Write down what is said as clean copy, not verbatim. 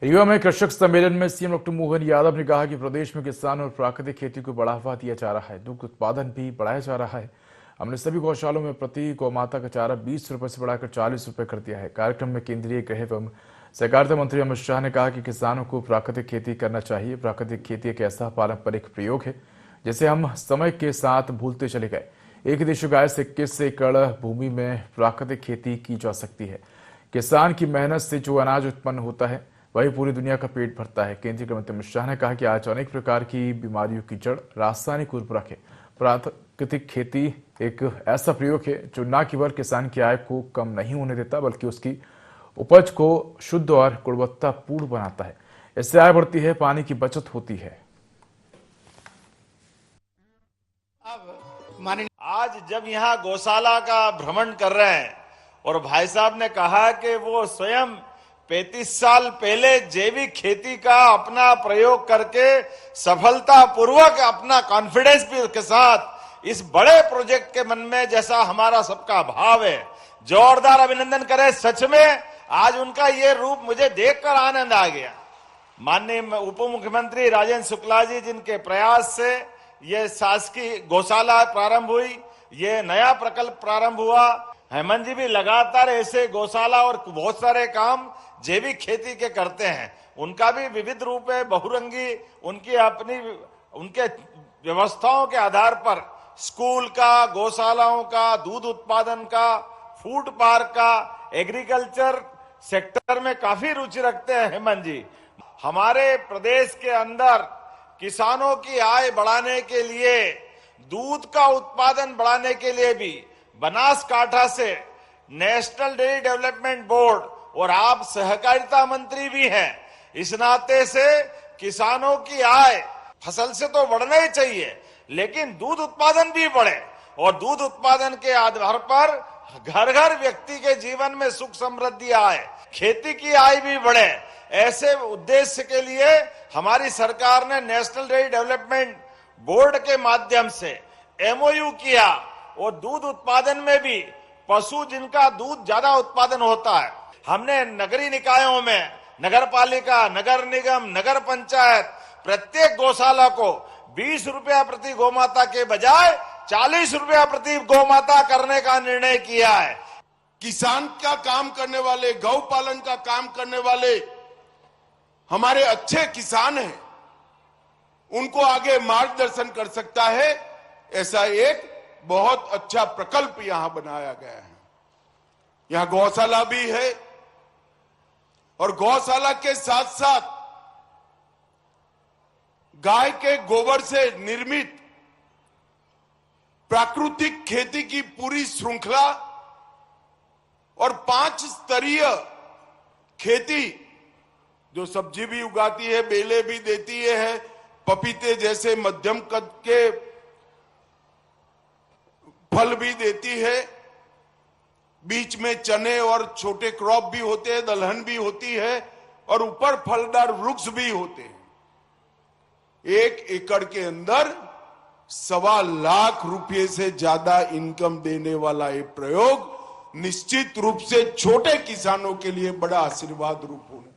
रीवा में कृषक सम्मेलन में सीएम डॉक्टर मोहन यादव ने कहा कि प्रदेश में किसान और प्राकृतिक खेती को बढ़ावा दिया जा रहा है, दुग्ध उत्पादन भी बढ़ाया जा रहा है। हमने सभी गौशालों में प्रति गौमाता का चारा 20 रुपए से बढ़ाकर 40 रुपए कर दिया है। कार्यक्रम में केंद्रीय गृह एवं सहकारिता मंत्री अमित शाह ने कहा कि किसानों को प्राकृतिक खेती करना चाहिए। प्राकृतिक खेती एक ऐसा पारंपरिक प्रयोग है जिसे हम समय के साथ भूलते चले गए। एक देशी गाय से 21 एकड़ भूमि में प्राकृतिक खेती की जा सकती है। किसान की मेहनत से जो अनाज उत्पन्न होता है वही पूरी दुनिया का पेट भरता है। केंद्रीय गृह मंत्री अमित शाह ने कहा कि आज अनेक प्रकार की बीमारियों की जड़ रासायनिक उर्वरक है। प्राकृतिक खेती एक ऐसा प्रयोग है जो न केवल किसान की आय को कम नहीं होने देता बल्कि उसकी उपज को शुद्ध और गुणवत्तापूर्ण बनाता है। इससे आय बढ़ती है, पानी की बचत होती है। आज जब यहाँ गौशाला का भ्रमण कर रहे हैं और भाई साहब ने कहा कि वो स्वयं 35 साल पहले जैविक खेती का अपना प्रयोग करके सफलतापूर्वक अपना कॉन्फिडेंस भी के साथ इस बड़े प्रोजेक्ट के मन में जैसा हमारा सबका भाव है, जोरदार अभिनंदन करें। सच में आज उनका ये रूप मुझे देखकर आनंद आ गया। माननीय उप मुख्यमंत्री राजेंद्र शुक्ला जी जिनके प्रयास से ये शासकीय गौशाला प्रारंभ हुई, ये नया प्रकल्प प्रारंभ हुआ। हेमंत जी भी लगातार ऐसे गौशाला और बहुत सारे काम जैविक खेती के करते हैं। उनका भी विविध रूप है, बहुरंगी, उनकी अपनी उनके व्यवस्थाओं के आधार पर स्कूल का, गौशालाओं का, दूध उत्पादन का, फूड पार्क का, एग्रीकल्चर सेक्टर में काफी रुचि रखते हैं हेमंत जी। हमारे प्रदेश के अंदर किसानों की आय बढ़ाने के लिए, दूध का उत्पादन बढ़ाने के लिए भी बनासकांठा से नेशनल डेयरी डेवलपमेंट बोर्ड और आप सहकारिता मंत्री भी हैं, इस नाते से किसानों की आय फसल से तो बढ़ना ही चाहिए लेकिन दूध उत्पादन भी बढ़े और दूध उत्पादन के आधार पर घर घर व्यक्ति के जीवन में सुख समृद्धि आए, खेती की आय भी बढ़े। ऐसे उद्देश्य के लिए हमारी सरकार ने नेशनल डेयरी डेवलपमेंट बोर्ड के माध्यम से एमओयू किया और दूध उत्पादन में भी पशु जिनका दूध ज्यादा उत्पादन होता है, हमने नगरीय निकायों में नगर पालिका, नगर निगम, नगर पंचायत प्रत्येक गौशाला को 20 रुपया प्रति गौमाता के बजाय 40 रुपया प्रति गौमाता करने का निर्णय किया है। किसान का काम करने वाले, गौ पालन का काम करने वाले हमारे अच्छे किसान हैं, उनको आगे मार्गदर्शन कर सकता है, ऐसा एक बहुत अच्छा प्रकल्प यहां बनाया गया है। यहां गौशाला भी है और गौशाला के साथ साथ गाय के गोबर से निर्मित प्राकृतिक खेती की पूरी श्रृंखला और 5 स्तरीय खेती, जो सब्जी भी उगाती है, बेले भी देती है, पपीते जैसे मध्यम कद के फल भी देती है, बीच में चने और छोटे क्रॉप भी होते हैं, दलहन भी होती है और ऊपर फलदार वृक्ष भी होते हैं। 1 एकड़ के अंदर 1.25 लाख रुपए से ज्यादा इनकम देने वाला ये प्रयोग निश्चित रूप से छोटे किसानों के लिए बड़ा आशीर्वाद रूप होने